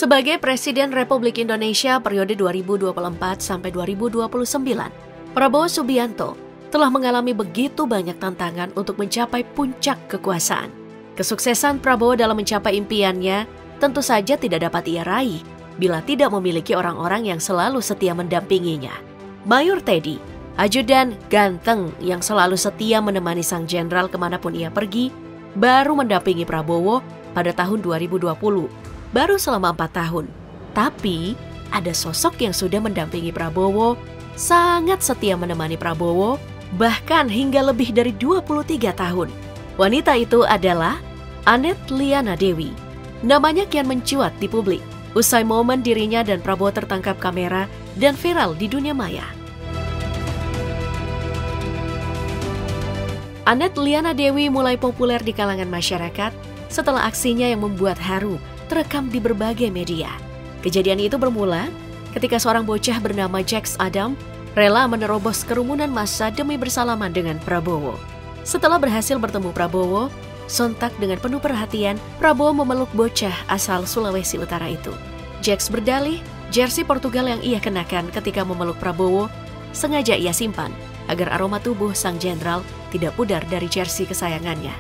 Sebagai Presiden Republik Indonesia periode 2024 sampai 2029, Prabowo Subianto telah mengalami begitu banyak tantangan untuk mencapai puncak kekuasaan. Kesuksesan Prabowo dalam mencapai impiannya tentu saja tidak dapat ia raih bila tidak memiliki orang-orang yang selalu setia mendampinginya. Mayor Teddy, ajudan ganteng yang selalu setia menemani sang jenderal kemanapun ia pergi, baru mendampingi Prabowo pada tahun 2020. Baru selama 4 tahun. Tapi ada sosok yang sudah mendampingi Prabowo, sangat setia menemani Prabowo, bahkan hingga lebih dari 23 tahun. Wanita itu adalah Annette Liana Dewi. Namanya kian mencuat di publik usai momen dirinya dan Prabowo tertangkap kamera dan viral di dunia maya. Annette Liana Dewi mulai populer di kalangan masyarakat setelah aksinya yang membuat haru terekam di berbagai media. Kejadian itu bermula ketika seorang bocah bernama Jax Adam rela menerobos kerumunan massa demi bersalaman dengan Prabowo. Setelah berhasil bertemu Prabowo, sontak dengan penuh perhatian, Prabowo memeluk bocah asal Sulawesi Utara itu. Jax berdalih, jersey Portugal yang ia kenakan ketika memeluk Prabowo sengaja ia simpan agar aroma tubuh sang jenderal tidak pudar dari jersey kesayangannya.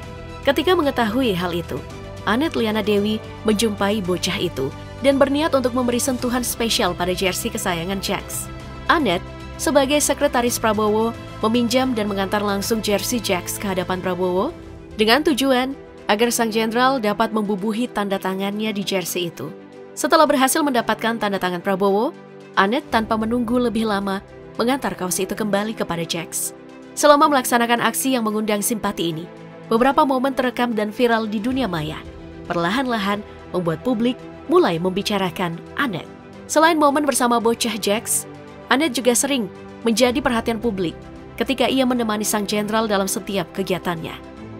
Ketika mengetahui hal itu, Annette Liana Dewi menjumpai bocah itu dan berniat untuk memberi sentuhan spesial pada jersey kesayangan Jax. Annette, sebagai sekretaris Prabowo, meminjam dan mengantar langsung jersey Jax ke hadapan Prabowo dengan tujuan agar sang jenderal dapat membubuhi tanda tangannya di jersey itu. Setelah berhasil mendapatkan tanda tangan Prabowo, Annette tanpa menunggu lebih lama mengantar kaos itu kembali kepada Jax. Selama melaksanakan aksi yang mengundang simpati ini, beberapa momen terekam dan viral di dunia maya. Perlahan-lahan membuat publik mulai membicarakan Annette. Selain momen bersama bocah Jax, Annette juga sering menjadi perhatian publik ketika ia menemani sang jenderal dalam setiap kegiatannya.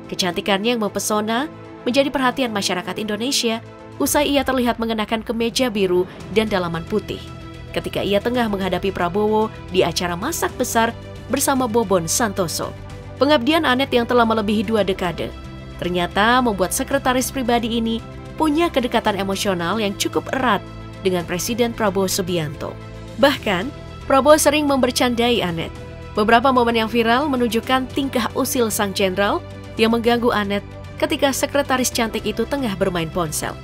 Kecantikannya yang mempesona menjadi perhatian masyarakat Indonesia usai ia terlihat mengenakan kemeja biru dan dalaman putih ketika ia tengah menghadapi Prabowo di acara masak besar bersama Bobon Santoso. Pengabdian Annette yang telah melebihi 2 dekade ternyata membuat sekretaris pribadi ini punya kedekatan emosional yang cukup erat dengan Presiden Prabowo Subianto. Bahkan, Prabowo sering membercandai Annette. Beberapa momen yang viral menunjukkan tingkah usil sang jenderal yang mengganggu Annette ketika sekretaris cantik itu tengah bermain ponsel.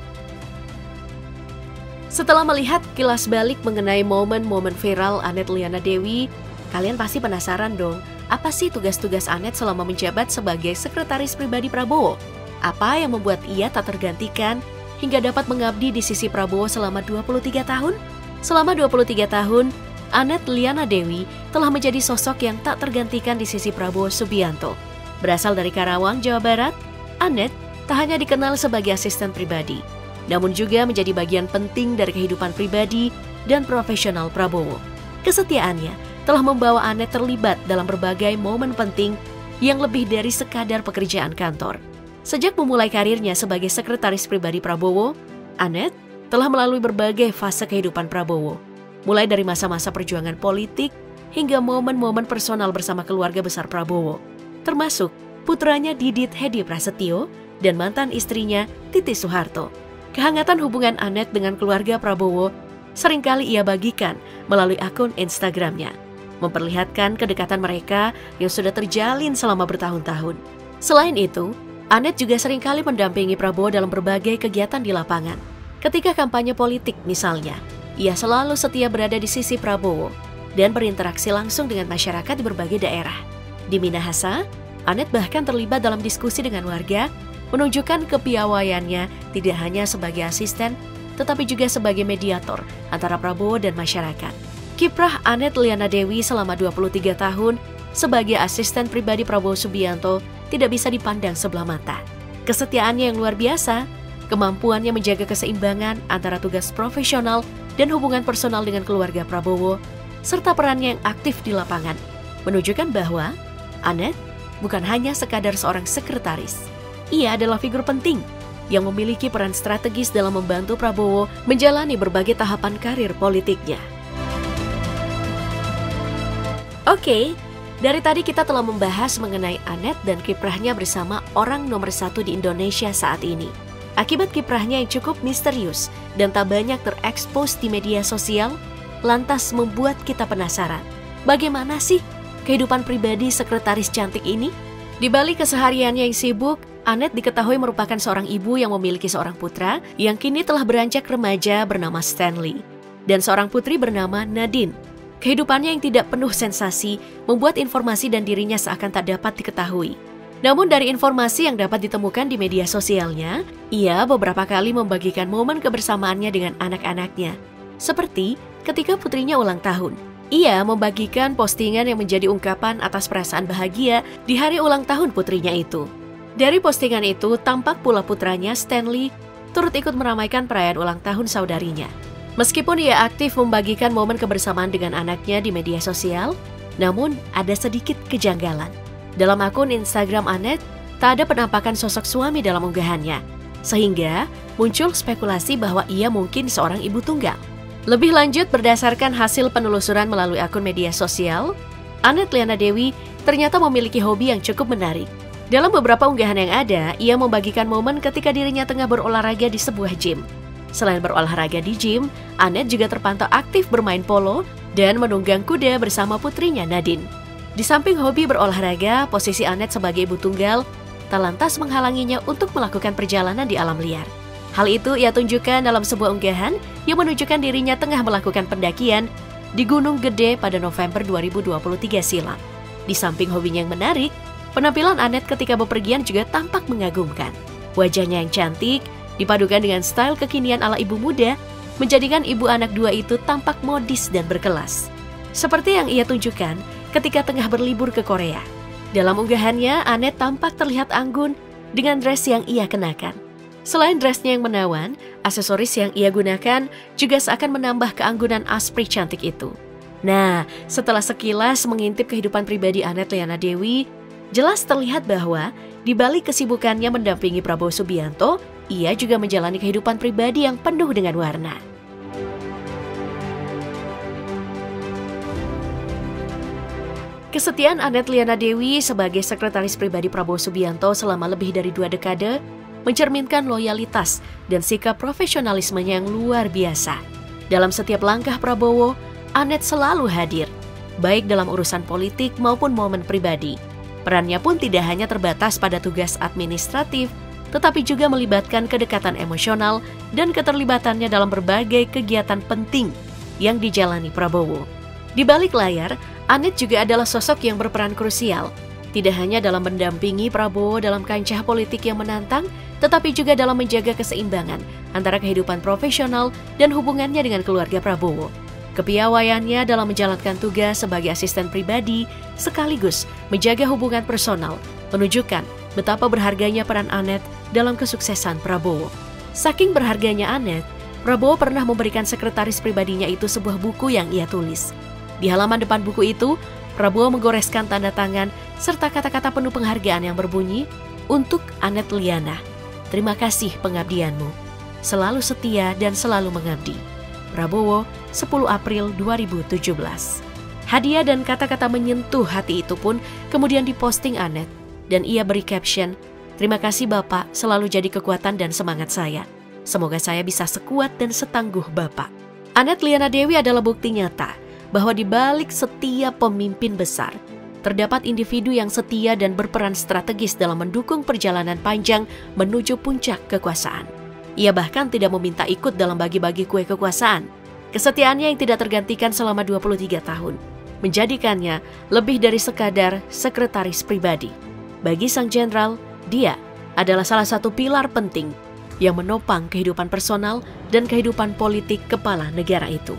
Setelah melihat kilas balik mengenai momen-momen viral Annette Liana Dewi, kalian pasti penasaran dong, apa sih tugas-tugas Annette selama menjabat sebagai sekretaris pribadi Prabowo? Apa yang membuat ia tak tergantikan hingga dapat mengabdi di sisi Prabowo selama 23 tahun? Selama 23 tahun, Annette Liana Dewi telah menjadi sosok yang tak tergantikan di sisi Prabowo Subianto. Berasal dari Karawang, Jawa Barat, Annette tak hanya dikenal sebagai asisten pribadi, namun juga menjadi bagian penting dari kehidupan pribadi dan profesional Prabowo. Kesetiaannya telah membawa Annette terlibat dalam berbagai momen penting yang lebih dari sekadar pekerjaan kantor. Sejak memulai karirnya sebagai sekretaris pribadi Prabowo, Annette telah melalui berbagai fase kehidupan Prabowo, mulai dari masa-masa perjuangan politik hingga momen-momen personal bersama keluarga besar Prabowo, termasuk putranya Didit Hedi Prasetyo dan mantan istrinya Titi Soeharto. Kehangatan hubungan Annette dengan keluarga Prabowo seringkali ia bagikan melalui akun Instagramnya, memperlihatkan kedekatan mereka yang sudah terjalin selama bertahun-tahun. Selain itu, Annette juga seringkali mendampingi Prabowo dalam berbagai kegiatan di lapangan. Ketika kampanye politik misalnya, ia selalu setia berada di sisi Prabowo dan berinteraksi langsung dengan masyarakat di berbagai daerah. Di Minahasa, Annette bahkan terlibat dalam diskusi dengan warga, menunjukkan kepiawaiannya tidak hanya sebagai asisten, tetapi juga sebagai mediator antara Prabowo dan masyarakat. Kiprah Annette Liana Dewi selama 23 tahun sebagai asisten pribadi Prabowo Subianto tidak bisa dipandang sebelah mata. Kesetiaannya yang luar biasa, kemampuannya menjaga keseimbangan antara tugas profesional dan hubungan personal dengan keluarga Prabowo, serta perannya yang aktif di lapangan, menunjukkan bahwa Annette bukan hanya sekadar seorang sekretaris. Ia adalah figur penting yang memiliki peran strategis dalam membantu Prabowo menjalani berbagai tahapan karir politiknya. Oke, dari tadi kita telah membahas mengenai Annette dan kiprahnya bersama orang nomor 1 di Indonesia saat ini. Akibat kiprahnya yang cukup misterius dan tak banyak terekspos di media sosial, lantas membuat kita penasaran. Bagaimana sih kehidupan pribadi sekretaris cantik ini? Di balik kesehariannya yang sibuk, Annette diketahui merupakan seorang ibu yang memiliki seorang putra yang kini telah beranjak remaja bernama Stanley, dan seorang putri bernama Nadine. Kehidupannya yang tidak penuh sensasi membuat informasi dan dirinya seakan tak dapat diketahui. Namun dari informasi yang dapat ditemukan di media sosialnya, ia beberapa kali membagikan momen kebersamaannya dengan anak-anaknya. Seperti ketika putrinya ulang tahun. Ia membagikan postingan yang menjadi ungkapan atas perasaan bahagia di hari ulang tahun putrinya itu. Dari postingan itu, tampak pula putranya Stanley turut ikut meramaikan perayaan ulang tahun saudarinya. Meskipun ia aktif membagikan momen kebersamaan dengan anaknya di media sosial, namun ada sedikit kejanggalan. Dalam akun Instagram Annette, tak ada penampakan sosok suami dalam unggahannya, sehingga muncul spekulasi bahwa ia mungkin seorang ibu tunggal. Lebih lanjut, berdasarkan hasil penelusuran melalui akun media sosial, Annette Liana Dewi ternyata memiliki hobi yang cukup menarik. Dalam beberapa unggahan yang ada, ia membagikan momen ketika dirinya tengah berolahraga di sebuah gym. Selain berolahraga di gym, Annette juga terpantau aktif bermain polo dan menunggang kuda bersama putrinya Nadine. Di samping hobi berolahraga, posisi Annette sebagai ibu tunggal tak lantas menghalanginya untuk melakukan perjalanan di alam liar. Hal itu ia tunjukkan dalam sebuah unggahan yang menunjukkan dirinya tengah melakukan pendakian di Gunung Gede pada November 2023 silam. Di samping hobinya yang menarik, penampilan Annette ketika bepergian juga tampak mengagumkan. Wajahnya yang cantik, dipadukan dengan style kekinian ala ibu muda, menjadikan ibu anak dua itu tampak modis dan berkelas. Seperti yang ia tunjukkan ketika tengah berlibur ke Korea. Dalam unggahannya, Annette tampak terlihat anggun dengan dress yang ia kenakan. Selain dressnya yang menawan, aksesoris yang ia gunakan juga seakan menambah keanggunan aspri cantik itu. Nah, setelah sekilas mengintip kehidupan pribadi Annette Liana Dewi, jelas terlihat bahwa di balik kesibukannya mendampingi Prabowo Subianto, ia juga menjalani kehidupan pribadi yang penuh dengan warna. Kesetiaan Annette Liana Dewi sebagai sekretaris pribadi Prabowo Subianto selama lebih dari 2 dekade mencerminkan loyalitas dan sikap profesionalismenya yang luar biasa. Dalam setiap langkah Prabowo, Annette selalu hadir, baik dalam urusan politik maupun momen pribadi. Perannya pun tidak hanya terbatas pada tugas administratif, tetapi juga melibatkan kedekatan emosional dan keterlibatannya dalam berbagai kegiatan penting yang dijalani Prabowo. Di balik layar, Annette juga adalah sosok yang berperan krusial, tidak hanya dalam mendampingi Prabowo dalam kancah politik yang menantang, tetapi juga dalam menjaga keseimbangan antara kehidupan profesional dan hubungannya dengan keluarga Prabowo. Kepiawaiannya dalam menjalankan tugas sebagai asisten pribadi sekaligus menjaga hubungan personal menunjukkan betapa berharganya peran Annette dalam kesuksesan Prabowo. Saking berharganya Annette, Prabowo pernah memberikan sekretaris pribadinya itu sebuah buku yang ia tulis. Di halaman depan buku itu, Prabowo menggoreskan tanda tangan serta kata-kata penuh penghargaan yang berbunyi, "Untuk Annette Liana, terima kasih pengabdianmu. Selalu setia dan selalu mengabdi." Prabowo, 10 April 2017. Hadiah dan kata-kata menyentuh hati itu pun kemudian diposting Annette, dan ia beri caption, "Terima kasih Bapak, selalu jadi kekuatan dan semangat saya. Semoga saya bisa sekuat dan setangguh Bapak." Annette Liana Dewi adalah bukti nyata bahwa di balik setiap pemimpin besar, terdapat individu yang setia dan berperan strategis dalam mendukung perjalanan panjang menuju puncak kekuasaan. Ia bahkan tidak meminta ikut dalam bagi-bagi kue kekuasaan. Kesetiaannya yang tidak tergantikan selama 23 tahun, menjadikannya lebih dari sekadar sekretaris pribadi. Bagi sang jenderal, dia adalah salah satu pilar penting yang menopang kehidupan personal dan kehidupan politik kepala negara itu.